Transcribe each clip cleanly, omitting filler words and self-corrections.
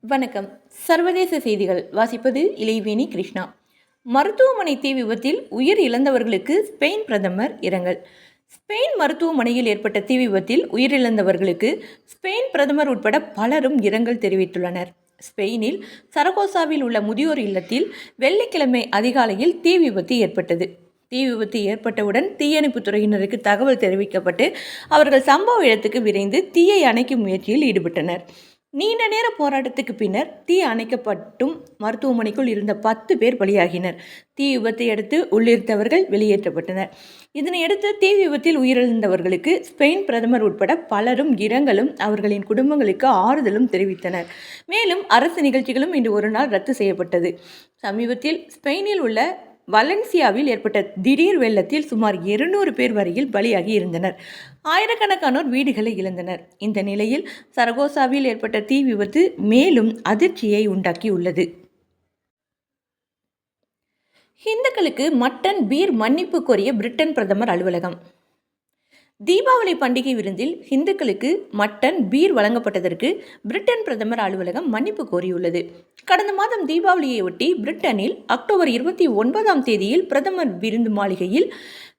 வணக்கம். சர்வதேச செய்திகள் வாசிப்பது இளைவேணி கிருஷ்ணா. மருத்துவமனை தீ விபத்தில் உயிர் இழந்தவர்களுக்கு ஸ்பெயின் பிரதமர் இரங்கல். ஸ்பெயின் மருத்துவமனையில் ஏற்பட்ட தீ விபத்தில் உயிரிழந்தவர்களுக்கு ஸ்பெயின் பிரதமர் உட்பட பலரும் இரங்கல் தெரிவித்துள்ளனர். ஸ்பெயினில் சரகோசாவில் உள்ள முதியோர் இல்லத்தில் வெள்ளிக்கிழமை அதிகாலையில் தீ விபத்து ஏற்பட்டது. தீ விபத்து ஏற்பட்டவுடன் தீயணைப்பு துறையினருக்கு தகவல் தெரிவிக்கப்பட்டு அவர்கள் சம்பவ இடத்துக்கு விரைந்து தீயை அணைக்கும் முயற்சியில் ஈடுபட்டனர். நீண்ட நேர போராட்டத்துக்கு பின்னர் தீ அணைக்கப்பட்டும் மருத்துவமனைக்குள் இருந்த 10 பேர் பலியாகினர். தீ விபத்தை அடுத்து உள்ளிருந்தவர்கள் வெளியேற்றப்பட்டனர். இதனையடுத்து தீ விபத்தில் உயிரிழந்தவர்களுக்கு ஸ்பெயின் பிரதமர் உட்பட பலரும் இரங்கலும் அவர்களின் குடும்பங்களுக்கு ஆறுதலும் தெரிவித்தனர். மேலும் அரசு நிகழ்ச்சிகளும் இன்று ஒரு நாள் ரத்து செய்யப்பட்டது. சமீபத்தில் ஸ்பெயினில் உள்ள வலன்சியாவில் ஏற்பட்ட திடீர் வெள்ளத்தில் சுமார் 200 பேர் வரையில் பலியாகி இருந்தனர். ஆயிரக்கணக்கானோர் வீடுகளை இழந்தனர். இந்த நிலையில் சரகோசாவில் ஏற்பட்ட தீ விபத்து மேலும் அதிர்ச்சியை உண்டாக்கியுள்ளது. இந்துக்களுக்கு மட்டன் பீர் மன்னிப்பு கோரிய பிரிட்டன் பிரதமர் அலுவலகம். தீபாவளி பண்டிகை விருந்தில் இந்துக்களுக்கு மட்டன் பீர் வழங்கப்பட்டதற்கு பிரிட்டன் பிரதமர் அலுவலகம் மன்னிப்பு கோரியுள்ளது. கடந்த மாதம் தீபாவளியை ஒட்டி பிரிட்டனில் அக்டோபர் 29ஆம் தேதியில் பிரதமர் விருந்து மாளிகையில்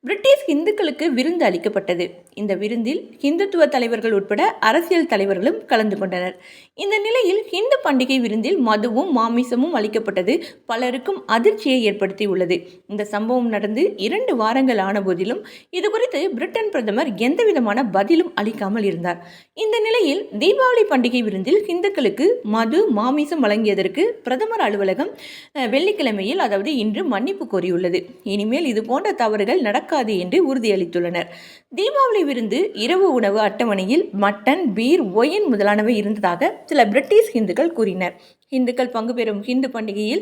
பிரிட்டிஷ் இந்துக்களுக்கு விருந்து அளிக்கப்பட்டது. இந்த விருந்தில் இந்துத்துவ தலைவர்கள் உட்பட அரசியல் தலைவர்களும் கலந்து கொண்டனர். இந்த நிலையில் இந்து பண்டிகை விருந்தில் மதுவும் மாமிசமும் அளிக்கப்பட்டது பலருக்கும் அதிர்ச்சியை ஏற்படுத்தியுள்ளது. இந்த சம்பவம் நடந்து 2 வாரங்கள் ஆன போதிலும் இதுகுறித்து பிரிட்டன் பிரதமர் எந்தவிதமான பதிலும் அளிக்காமல் இருந்தார். இந்த நிலையில் தீபாவளி பண்டிகை விருந்தில் இந்துக்களுக்கு மது மாமிசம் வழங்கியதற்கு பிரதமர் அலுவலகம் வெள்ளிக்கிழமையில் அதாவது இன்று மன்னிப்பு கோரியுள்ளது. இனிமேல் இதுபோன்ற தவறுகள் நடக்காது என்று உறுதியளித்துள்ளனர். தீபாவளி விருந்து இரவு உணவு அட்டவணையில் மட்டன் பீர் ஒயின் முதலானவை இருந்ததாக சில பிரிட்டிஷ் இந்துக்கள் கூறினர். இந்துக்கள் பங்கு பெறும் இந்து பண்டிகையில்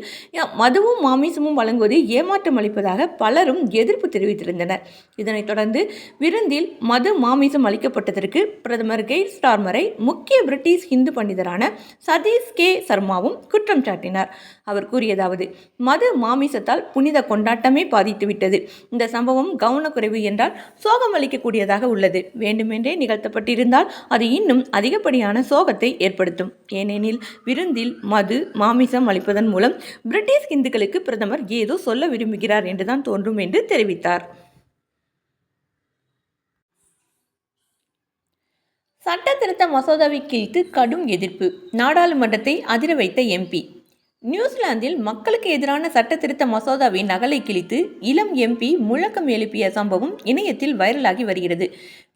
மதுவும் மாமிசமும் வழங்குவது ஏமாற்றம் அளிப்பதாக பலரும் எதிர்ப்பு தெரிவித்திருந்தனர். இதனைத் தொடர்ந்து விருந்தில் மது மாமிசம் அளிக்கப்பட்டதற்கு பிரதமர் கெய்ர் ஸ்டார்மரை முக்கிய பிரிட்டிஷ் இந்து பண்டிதரான சதீஷ் கே சர்மாவும் குற்றம் சாட்டினார். அவர் கூறியதாவது: மது மாமிசத்தால் புனித கொண்டாட்டமே பாதித்துவிட்டது. இந்த சம்பவம் கவனக்குறைவு என்றால் சோகம் அளிக்கக்கூடியதாக உள்ளது. வேண்டுமென்றே நிகழ்த்தப்பட்டிருந்தால் அது இன்னும் அதிகப்படியான சோகத்தை ஏற்படுத்தும். ஏனெனில் விருந்தில் மது மாமிசம் அளிப்பதன் மூலம் பிரிட்டிஷ் இந்துக்களுக்கு பிரதமர் ஏதோ சொல்ல விரும்புகிறார் என்றுதான் தோன்றும் என்று தெரிவித்தார். சட்ட திருத்த மசோதாவை கிழித்து கடும் எதிர்ப்பு. நாடாளுமன்றத்தை அதிர வைத்த எம்பி. நியூசிலாந்தில் மக்களுக்கு எதிரான சட்ட திருத்த மசோதாவின் நகலை கிழித்து இளம் எம்பி முழக்கம் எழுப்பிய சம்பவம் இணையத்தில் வைரலாகி வருகிறது.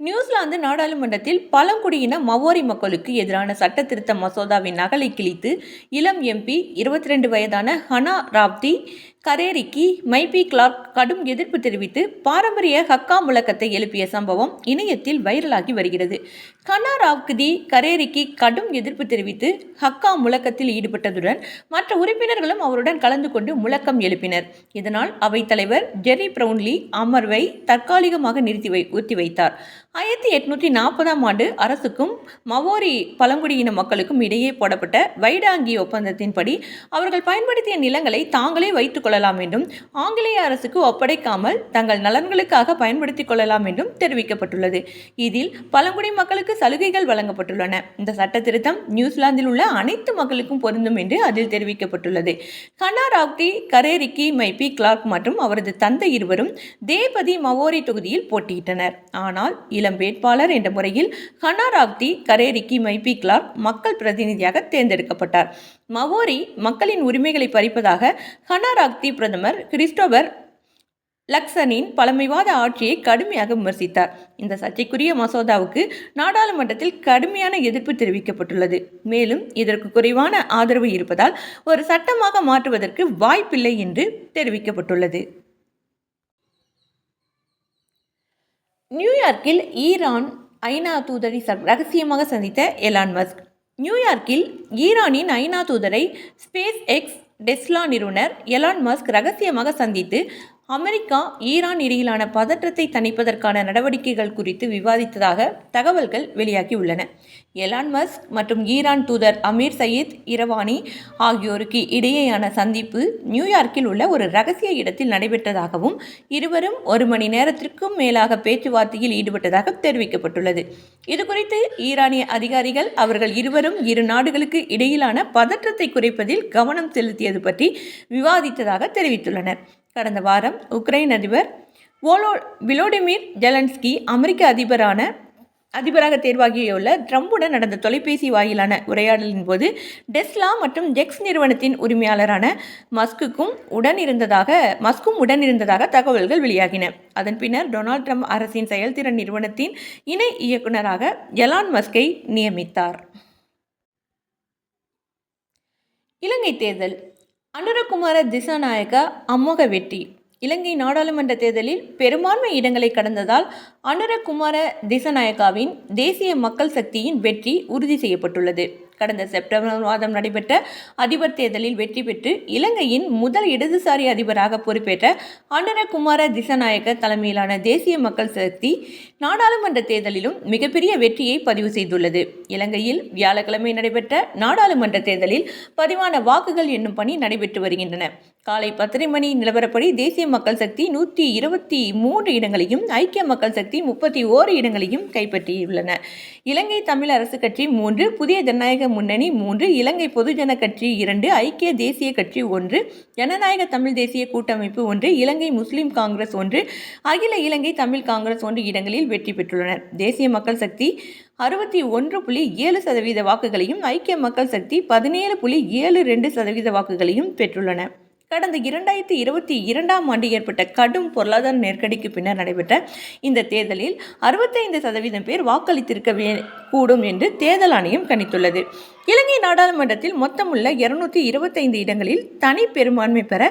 நியூசிலாந்து நாடாளுமன்றத்தில் பழங்குடியின மவோரி மக்களுக்கு எதிரான சட்ட திருத்த மசோதாவின் நகலை கிழித்து இளம் எம்பி 22 வயதான ஹனா ராப்தி கரேரிக்கு மைபி கிளார்க் கடும் எதிர்ப்பு தெரிவித்து பாரம்பரிய ஹக்கா முழக்கத்தை எழுப்பிய சம்பவம் இணையத்தில் வைரலாகி வருகிறது. ஹனா ராப்தி கரேரிக்கு கடும் எதிர்ப்பு தெரிவித்து ஹக்கா முழக்கத்தில் ஈடுபட்டதுடன் மற்ற உறுப்பினர்களும் அவருடன் கலந்து கொண்டு முழக்கம் எழுப்பினர். இதனால் அவைத்தலைவர் ஜெர்ரி பிரவுன்லி அமர்வை தற்காலிகமாக ஒத்தி வைத்தார். 1840ஆம் ஆண்டு அரசுக்கும் மவோரி பழங்குடியின மக்களுக்கும் இடையே போடப்பட்ட வைடாங்கி ஒப்பந்தத்தின்படி அவர்கள் பயன்படுத்திய நிலங்களை தாங்களே வைத்துக் கொள்ளலாம் என்றும் ஆங்கிலேய அரசுக்கு ஒப்படைக்காமல் தங்கள் நலன்களுக்காக பயன்படுத்திக் கொள்ளலாம் என்றும் தெரிவிக்கப்பட்டுள்ளது. இதில் பழங்குடி மக்களுக்கு சலுகைகள் வழங்கப்பட்டுள்ளன. இந்த சட்ட திருத்தம் நியூசிலாந்தில் உள்ள அனைத்து மக்களுக்கும் பொருந்தும் என்று அதில் தெரிவிக்கப்பட்டுள்ளது. ஹனா ராப்தி கரேரிக்கி மைபி கிளார்க் மற்றும் அவரது தந்தை இருவரும் தேபதி மவோரி தொகுதியில் போட்டியிட்டனர். ஆனால் இளம் வேட்பாளர் என்ற முறையில் ஹனா ராப்தி கரேரிக்கி மைபி கிளார்க் மக்கள் பிரதிநிதியாக தேர்ந்தெடுக்கப்பட்டார். மவோரி மக்களின் உரிமைகளை பறிப்பதாக ஹனா ராப்தி பிரதமர் கிறிஸ்டோபர் லக்சனின் பழமைவாத ஆட்சியை கடுமையாக விமர்சித்தார். இந்த சர்ச்சைக்குரிய மசோதாவுக்கு நாடாளுமன்றத்தில் கடுமையான எதிர்ப்பு தெரிவிக்கப்பட்டுள்ளது. மேலும் இதற்கு குறைவான ஆதரவு இருப்பதால் ஒரு சட்டமாக மாற்றுவதற்கு வாய்ப்பில்லை என்று தெரிவிக்கப்பட்டுள்ளது. நியூயார்க்கில் ஈரான் ஐநா தூதரை ரகசியமாக சந்தித்த எலான் மஸ்க். நியூயார்க்கில் ஈரானின் ஐநா தூதரை ஸ்பேஸ் எக்ஸ் டெஸ்லா நிறுவனர் எலான் மஸ்க் ரகசியமாக சந்தித்து அமெரிக்கா ஈரான் இடையிலான பதற்றத்தை தணிப்பதற்கான நடவடிக்கைகள் குறித்து விவாதித்ததாக தகவல்கள் வெளியாகியுள்ளன. எலான் மஸ்க் மற்றும் ஈரான் தூதர் அமீர் சயீத் இரவானி ஆகியோருக்கு இடையேயான சந்திப்பு நியூயார்க்கில் உள்ள ஒரு ரகசிய இடத்தில் நடைபெற்றதாகவும் இருவரும் 1 மணி நேரத்திற்கும் மேலாக பேச்சுவார்த்தையில் ஈடுபட்டதாக தெரிவிக்கப்பட்டுள்ளது. இதுகுறித்து ஈரானிய அதிகாரிகள் அவர்கள் இருவரும் இரு நாடுகளுக்கு இடையிலான பதற்றத்தை குறைப்பதில் கவனம் செலுத்தியது பற்றி விவாதித்ததாக தெரிவித்துள்ளனர். கடந்த வாரம் உக்ரைன் அதிபர் விலோடிமிர் ஜெலன்ஸ்கி அமெரிக்க அதிபராக தேர்வாகியுள்ள ட்ரம்புடன் நடந்த தொலைபேசி வாயிலான உரையாடலின் போது டெஸ்லா மற்றும் ஜெக்ஸ் நிறுவனத்தின் உரிமையாளரான மஸ்கும் உடன் இருந்ததாக தகவல்கள் வெளியாகின. அதன் பின்னர் டொனால்ட் ட்ரம்ப் அரசின் செயல்திறன் நிறுவனத்தின் இணை இயக்குநராக எலான் மஸ்கை நியமித்தார். இலங்கை தேர்தல். அனுரகுமார திசாநாயக்க அமோக வெற்றி. இலங்கை நாடாளுமன்ற தேர்தலில் பெரும்பான்மை இடங்களை கடந்ததால் அனுரகுமார திசாநாயக்காவின் தேசிய மக்கள் சக்தியின் வெற்றி உறுதி செய்யப்பட்டுள்ளது. கடந்த செப்டம்பர் மாதம் நடைபெற்ற அதிபர் தேர்தலில் வெற்றி பெற்று இலங்கையின் முதல் இடதுசாரி அதிபராக பொறுப்பேற்ற அனுரகுமார திசாநாயக்க தலைமையிலான தேசிய மக்கள் சக்தி நாடாளுமன்ற தேர்தலிலும் மிகப்பெரிய வெற்றியை பதிவு செய்துள்ளது. இலங்கையில் வியாழக்கிழமை நடைபெற்ற நாடாளுமன்ற தேர்தலில் பதிவான வாக்குகள் எண்ணும் பணி நடைபெற்று வருகின்றன. காலை 10:30 மணி நிலவரப்படி தேசிய மக்கள் சக்தி 123 இடங்களையும் ஐக்கிய மக்கள் சக்தி 31 இடங்களையும் கைப்பற்றியுள்ளன. இலங்கை தமிழ் அரசு கட்சி 3, புதிய ஜனநாயக முன்னணி 3, இலங்கை பொதுஜன கட்சி 2, ஐக்கிய தேசிய கட்சி 1, ஜனநாயக தமிழ் தேசிய கூட்டமைப்பு 1, இலங்கை முஸ்லிம் காங்கிரஸ் 1, அகில இலங்கை தமிழ் காங்கிரஸ் 1 இடங்களில் வெற்றி பெற்றுள்ளனர். தேசிய மக்கள் சக்தி 61.7% வாக்குகளையும் ஐக்கிய மக்கள் சக்தி 17.72% வாக்குகளையும் பெற்றுள்ளன. கடந்த 2022ஆம் ஆண்டு ஏற்பட்ட கடும் பொருளாதார நெருக்கடிக்கு பின்னர் நடைபெற்ற இந்த தேர்தலில் 65% பேர் வாக்களித்திருக்க கூடும் என்று தேர்தல் ஆணையம் கணித்துள்ளது. இலங்கை நாடாளுமன்றத்தில் மொத்தமுள்ள 225 இடங்களில் தனி பெரும்பான்மை பெற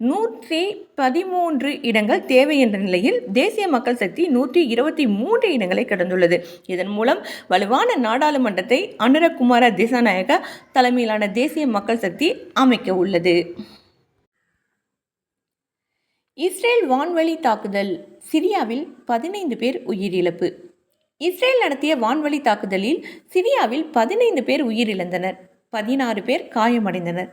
113 இடங்கள் தேவை என்ற நிலையில் தேசிய மக்கள் சக்தி 123 இடங்களை கடந்துள்ளது. இதன் மூலம் வலுவான நாடாளுமன்றத்தை அனுரகுமார திசாநாயக்க தலைமையிலான தேசிய மக்கள் சக்தி அமைக்க உள்ளது. இஸ்ரேல் வான்வழி தாக்குதல். சிரியாவில் 15 பேர் உயிரிழப்பு. இஸ்ரேல் நடத்திய வான்வழி தாக்குதலில் சிரியாவில் 15 பேர் உயிரிழந்தனர், 16 பேர் காயமடைந்தனர்.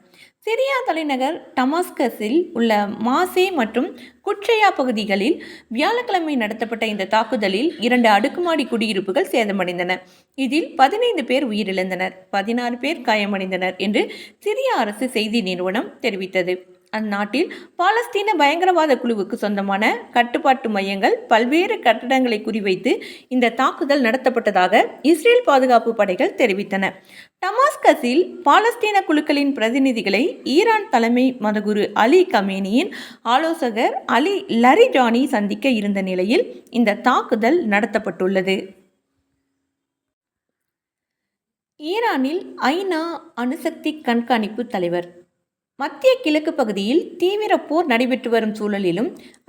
சிரியா தலைநகர் டமாஸ்கஸில் உள்ள மாசே மற்றும் குட்ரையா பகுதிகளில் வியாழக்கிழமை நடத்தப்பட்ட இந்த தாக்குதலில் 2 அடுக்குமாடி குடியிருப்புகள் சேதமடைந்தன. இதில் 15 பேர் உயிரிழந்தனர், 16 பேர் காயமடைந்தனர் என்று சிரியா அரசு செய்தி நிறுவனம் தெரிவித்தது. அந்நாட்டில் பாலஸ்தீன பயங்கரவாத குழுவுக்கு சொந்தமான கட்டுப்பாட்டு மையங்கள், பல்வேறு கட்டடங்களை குறிவைத்து இந்த தாக்குதல் நடத்தப்பட்டதாக இஸ்ரேல் பாதுகாப்பு படைகள் தெரிவித்தன. டமாஸ்கஸில் பாலஸ்தீன குழுக்களின் பிரதிநிதிகளை ஈரான் தலைமை மதகுரு அலி கமேனியின் ஆலோசகர் அலி லரிஜானி சந்திக்க இருந்த நிலையில் இந்த தாக்குதல் நடத்தப்பட்டுள்ளது. ஈரானில் ஐநா அணுசக்தி கண்காணிப்பு தலைவர். மத்திய கிழக்கு பகுதியில் தீவிர போர் நடைபெற்று வரும் சூழலிலும்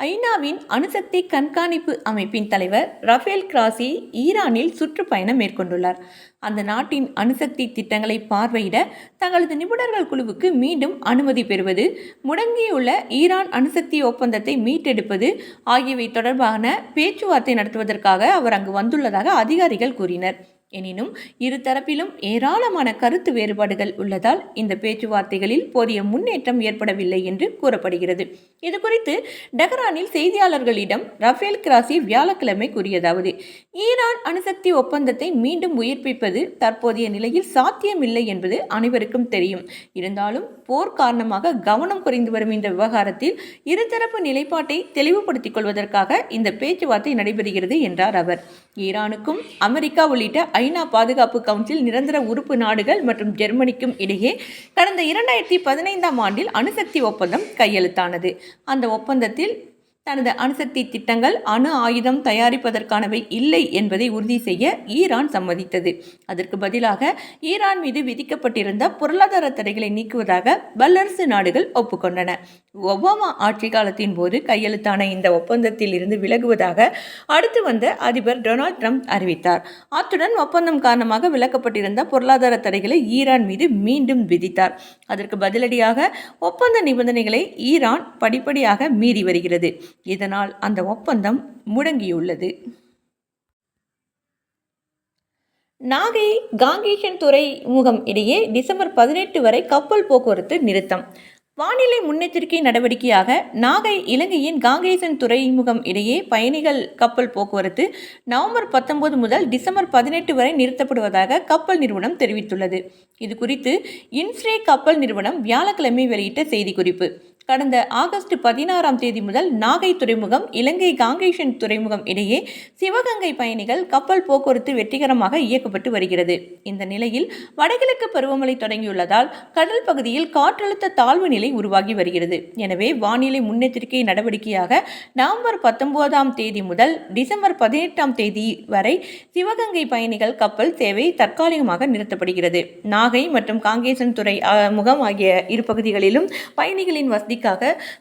ஐநாவின் அணுசக்தி கண்காணிப்பு அமைப்பின் தலைவர் ரஃபேல் கிராசி ஈரானில் சுற்றுப்பயணம் மேற்கொண்டுள்ளார். அந்த நாட்டின் அணுசக்தி திட்டங்களை பார்வையிட தங்களது நிபுணர்கள் குழுவுக்கு மீண்டும் அனுமதி பெறுவது, முடங்கியுள்ள ஈரான் அணுசக்தி ஒப்பந்தத்தை மீட்டெடுப்பது ஆகியவை தொடர்பான பேச்சுவார்த்தை நடத்துவதற்காக அவர் அங்கு வந்துள்ளதாக அதிகாரிகள் கூறினர். எனினும் இருதரப்பிலும் ஏராளமான கருத்து வேறுபாடுகள் உள்ளதால் இந்த பேச்சுவார்த்தைகளில் போதிய முன்னேற்றம் ஏற்படவில்லை என்று கூறப்படுகிறது. இதுகுறித்து டெஹ்ரானில் செய்தியாளர்களிடம் ரஃபேல் கிராசி வியாழக்கிழமை கூறியதாவது: ஈரான் அணுசக்தி ஒப்பந்தத்தை மீண்டும் உயிர்ப்பிப்பது தற்போதைய நிலையில் சாத்தியமில்லை என்பது அனைவருக்கும் தெரியும். இருந்தாலும் போர் காரணமாக கவனம் குறைந்து வரும் இந்த விவகாரத்தில் இருதரப்பு நிலைப்பாட்டை தெளிவுபடுத்திக் கொள்வதற்காக இந்த பேச்சுவார்த்தை நடைபெறுகிறது என்றார் அவர். ஈரானுக்கும் அமெரிக்கா உள்ளிட்ட ஐநா பாதுகாப்பு கவுன்சில் நிரந்தர உறுப்பு நாடுகள் மற்றும் ஜெர்மனிக்கும் இடையே கடந்த 2015ஆம் ஆண்டில் அணுசக்தி ஒப்பந்தம் கையெழுத்தானது. அந்த ஒப்பந்தத்தில் தனது அணுசக்தி திட்டங்கள் அணு ஆயுதம் தயாரிப்பதற்கானவை இல்லை என்பதை உறுதி செய்ய ஈரான் சம்மதித்தது. அதற்கு பதிலாக ஈரான் மீது விதிக்கப்பட்டிருந்த பொருளாதார தடைகளை நீக்குவதாக வல்லரசு நாடுகள் ஒப்புக்கொண்டன. ஒபாமா ஆட்சி காலத்தின் போது கையெழுத்தான இந்த ஒப்பந்தத்தில் இருந்து விலகுவதாக அடுத்து வந்த அதிபர் டொனால்ட் ட்ரம்ப் அறிவித்தார். அத்துடன் ஒப்பந்தம் காரணமாக விலக்கப்பட்டிருந்த பொருளாதார தடைகளை ஈரான் மீது மீண்டும் விதித்தார். அதற்கு பதிலடியாக ஒப்பந்த நிபந்தனைகளை ஈரான் படிப்படியாக மீறி வருகிறது. இதனால் அந்த ஒப்பந்தம் முடங்கியுள்ளது. நாகை காங்கேசன் துறைமுகம் இடையே டிசம்பர் 18 வரை கப்பல் போக்குவரத்து நிறுத்தம். வானிலை முன்னெச்சரிக்கை நடவடிக்கையாக நாகை இலங்கையின் காங்கேசன் துறைமுகம் இடையே பயணிகள் கப்பல் போக்குவரத்து நவம்பர் 19 முதல் டிசம்பர் 18 வரை நிறுத்தப்படுவதாக கப்பல் நிறுவனம் தெரிவித்துள்ளது. இது குறித்து இன்ஸ்ரே கப்பல் நிறுவனம் வியாழக்கிழமை வெளியிட்ட செய்திக்குறிப்பு. கடந்த ஆகஸ்ட் 16ஆம் தேதி முதல் நாகை துறைமுகம் இலங்கை காங்கேசன் துறைமுகம் இடையே சிவகங்கை பயணிகள் கப்பல் போக்குவரத்து வெற்றிகரமாக இயக்கப்பட்டு வருகிறது. இந்த நிலையில் வடகிழக்கு பருவமழை தொடங்கியுள்ளதால் கடல் பகுதியில் காற்றழுத்த தாழ்வு நிலை உருவாகி வருகிறது. எனவே வானிலை முன்னெச்சரிக்கை நடவடிக்கையாக நவம்பர் 19ஆம் தேதி முதல் டிசம்பர் 18ஆம் தேதி வரை சிவகங்கை பயணிகள் கப்பல் சேவை தற்காலிகமாக நிறுத்தப்படுகிறது. நாகை மற்றும் காங்கேசன் துறைமுகம் ஆகிய இரு பகுதிகளிலும் பயணிகளின் வசதி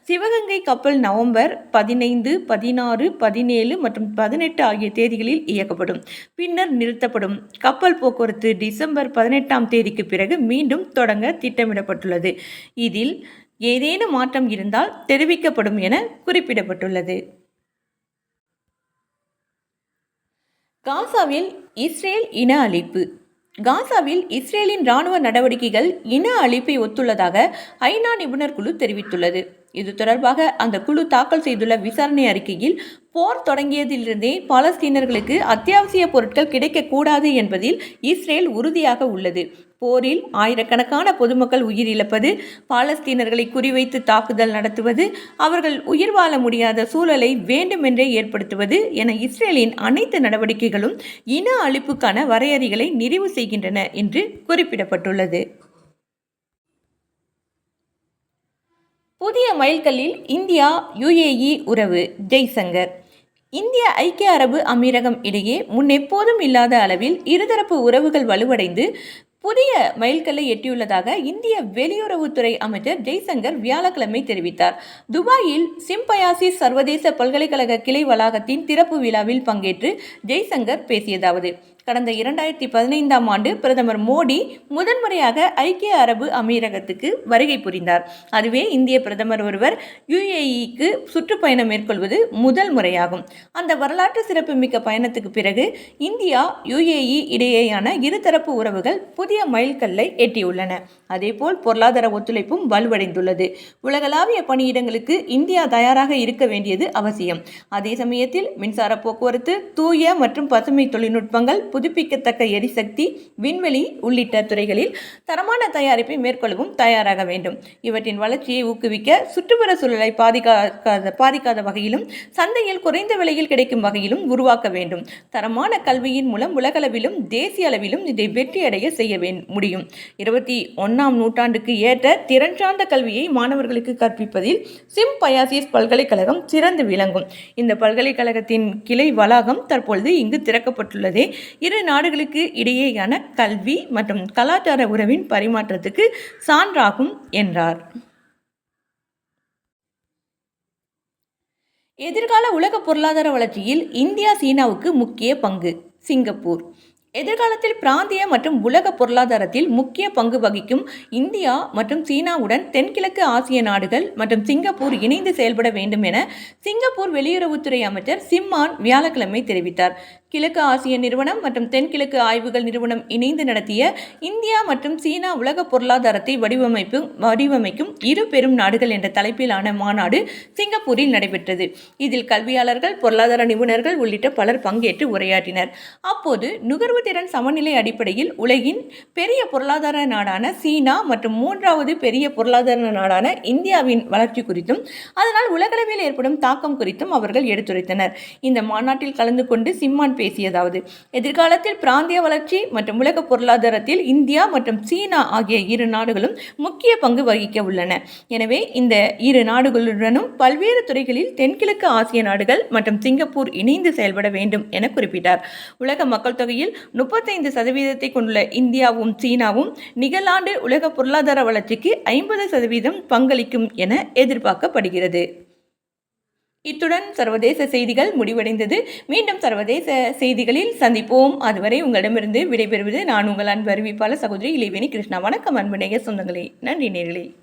சிவகங்கை கப்பல் நவம்பர் 15, 16, 17 மற்றும் 18 ஆகிய தேதிகளில் இயக்கப்படும். பின்னர் நிறுத்தப்படும். கப்பல் போக்குவரத்து டிசம்பர் 18ஆம் தேதிக்கு பிறகு மீண்டும் தொடங்க திட்டமிடப்பட்டுள்ளது. இதில் ஏதேனும் மாற்றம் இருந்தால் தெரிவிக்கப்படும் என குறிப்பிடப்பட்டுள்ளது. காசாவில் இஸ்ரேல் இன அழிப்பு. காசாவில் இஸ்ரேலின் இராணுவ நடவடிக்கைகள் இன அழிப்பை ஒத்துள்ளதாக ஐநா நிபுணர் குழு தெரிவித்துள்ளது. இது தொடர்பாக அந்த குழு தாக்கல் செய்துள்ள விசாரணை அறிக்கையில் போர் தொடங்கியதிலிருந்தே பாலஸ்தீனர்களுக்கு அத்தியாவசிய பொருட்கள் கிடைக்கக்கூடாது என்பதில் இஸ்ரேல் உறுதியாக உள்ளது. போரில் ஆயிரக்கணக்கான பொதுமக்கள் உயிரிழப்பது, பாலஸ்தீனர்களை குறிவைத்து தாக்குதல் நடத்துவது, அவர்கள் உயிர் வாழ முடியாத சூழலை வேண்டுமென்றே ஏற்படுத்துவது என இஸ்ரேலின் அனைத்து நடவடிக்கைகளும் இன அழிப்புக்கான வரையறைகளை நிறைவு செய்கின்றன என்று குறிப்பிடப்பட்டுள்ளது. புதிய மைல்கல்லில் இந்தியா UAE உறவு. ஜெய்சங்கர். இந்திய ஐக்கிய அரபு அமீரகம் இடையே முன்னெப்போதும் இல்லாத அளவில் இருதரப்பு உறவுகள் வலுவடைந்து புதிய மைல்கல்லை எட்டியுள்ளதாக இந்திய வெளியுறவுத்துறை அமைச்சர் ஜெய்சங்கர் வியாழக்கிழமை தெரிவித்தார். துபாயில் சிம்பயாசிஸ் சர்வதேச பல்கலைக்கழக கிளை வளாகத்தின் திறப்பு விழாவில் பங்கேற்று ஜெய்சங்கர் பேசியதாவது: கடந்த 2015ஆம் ஆண்டு பிரதமர் மோடி முதன்முறையாக ஐக்கிய அரபு அமீரகத்துக்கு வருகை புரிந்தார். அதுவே இந்திய பிரதமர் ஒருவர் UAEக்கு சுற்றுப்பயணம் மேற்கொள்வது முதல் முறையாகும். அந்த வரலாற்று சிறப்புமிக்க பயணத்துக்கு பிறகு இந்தியா UAE இடையேயான இருதரப்பு உறவுகள் புதிய மைல்கல்லை எட்டியுள்ளன. அதேபோல் பொருளாதார ஒத்துழைப்பும் வலுவடைந்துள்ளது. உலகளாவிய பணியிடங்களுக்கு இந்தியா தயாராக இருக்க வேண்டியது அவசியம். அதே சமயத்தில் மின்சார போக்குவரத்து, தூய மற்றும் பசுமை தொழில்நுட்பங்கள், புதுப்பிக்கத்தக்க எரிசக்தி, விண்வெளி உள்ளிட்ட துறைகளில் தரமான தயாரிப்பை மேற்கொள்ளவும் தயாராக வேண்டும். இவற்றின் வளர்ச்சியை ஊக்குவிக்க சுற்றுப்புற சூழலை பாதிக்காத வகையிலும் சந்தையில் குறைந்த விலையில் கிடைக்கும் வகையிலும் உருவாக்க வேண்டும். தரமான கல்வியின் மூலம் உலகளவிலும் தேசிய அளவிலும் இதை வெற்றியடைய செய்ய முடியும். 21ஆம் நூற்றாண்டுக்கு ஏற்ற திறன் சார்ந்த கல்வியை மாணவர்களுக்கு கற்பிப்பதில் சிம்பயாசிஸ் பல்கலைக்கழகம் சிறந்து விளங்கும். இந்த பல்கலைக்கழகத்தின் கிளை வளாகம் தற்பொழுது இங்கு திறக்கப்பட்டுள்ளதே இரு நாடுகளுக்கு இடையேயான கல்வி மற்றும் கலாச்சார உறவின் பரிமாற்றத்துக்கு சான்றாகும் என்றார். எதிர்கால உலக பொருளாதார வளர்ச்சியில் இந்தியா சீனாவுக்கு முக்கிய பங்கு. சிங்கப்பூர். எதிர்காலத்தில் பிராந்திய மற்றும் உலக பொருளாதாரத்தில் முக்கிய பங்கு வகிக்கும் இந்தியா மற்றும் சீனாவுடன் தென்கிழக்கு ஆசிய நாடுகள் மற்றும் சிங்கப்பூர் இணைந்து செயல்பட வேண்டும் என சிங்கப்பூர் வெளியுறவுத்துறை அமைச்சர் சிம்மான் வியாழக்கிழமை தெரிவித்தார். கிழக்கு ஆசிய நிறுவனம் மற்றும் தென்கிழக்கு ஆய்வுகள் நிறுவனம் இணைந்து நடத்திய இந்தியா மற்றும் சீனா உலக பொருளாதாரத்தை வடிவமைக்கும் இரு பெரும் நாடுகள் என்ற தலைப்பிலான மாநாடு சிங்கப்பூரில் நடைபெற்றது. இதில் கல்வியாளர்கள், பொருளாதார நிபுணர்கள் உள்ளிட்ட பலர் பங்கேற்று உரையாற்றினர். அப்போது நுகர்வு திறன் சமநிலை அடிப்படையில் உலகின் பெரிய பொருளாதார நாடான சீனா மற்றும் மூன்றாவது பெரிய பொருளாதார நாடான இந்தியாவின் வளர்ச்சி குறித்தும் அதனால் உலகளவில் ஏற்படும் தாக்கம் குறித்தும் அவர்கள் எடுத்துரைத்தனர். இந்த மாநாட்டில் கலந்து கொண்டு சிம்மான் பேசியதாவது, எதிர்காலத்தில் பிராந்திய வளர்ச்சி மற்றும் உலக பொருளாதாரத்தில் இந்தியா மற்றும் சீனா ஆகிய இரு நாடுகளும் முக்கிய பங்கு வகிக்க உள்ளன. எனவே இந்த இரு நாடுகளுடனும் பல்வேறு துறைகளில் தென்கிழக்கு ஆசிய நாடுகள் மற்றும் சிங்கப்பூர் இணைந்து செயல்பட வேண்டும் என குறிப்பிட்டார். உலக மக்கள் தொகையில் 35% கொண்டுள்ள இந்தியாவும் சீனாவும் நிகழாண்டு உலக பொருளாதார வளர்ச்சிக்கு 50% பங்களிக்கும் என எதிர்பார்க்கப்படுகிறது. இத்துடன் சர்வதேச செய்திகள் முடிவடைந்தது. மீண்டும் சர்வதேச செய்திகளில் சந்திப்போம். அதுவரை உங்களிடமிருந்து விடைபெறுவது நான் உங்கள் அன்பு அறிவிப்பாளர் சகோதரி இளைவேணி கிருஷ்ணா. வணக்கம் அன்பு நேயர் சொந்தங்களே. நன்றி நேயர்களே.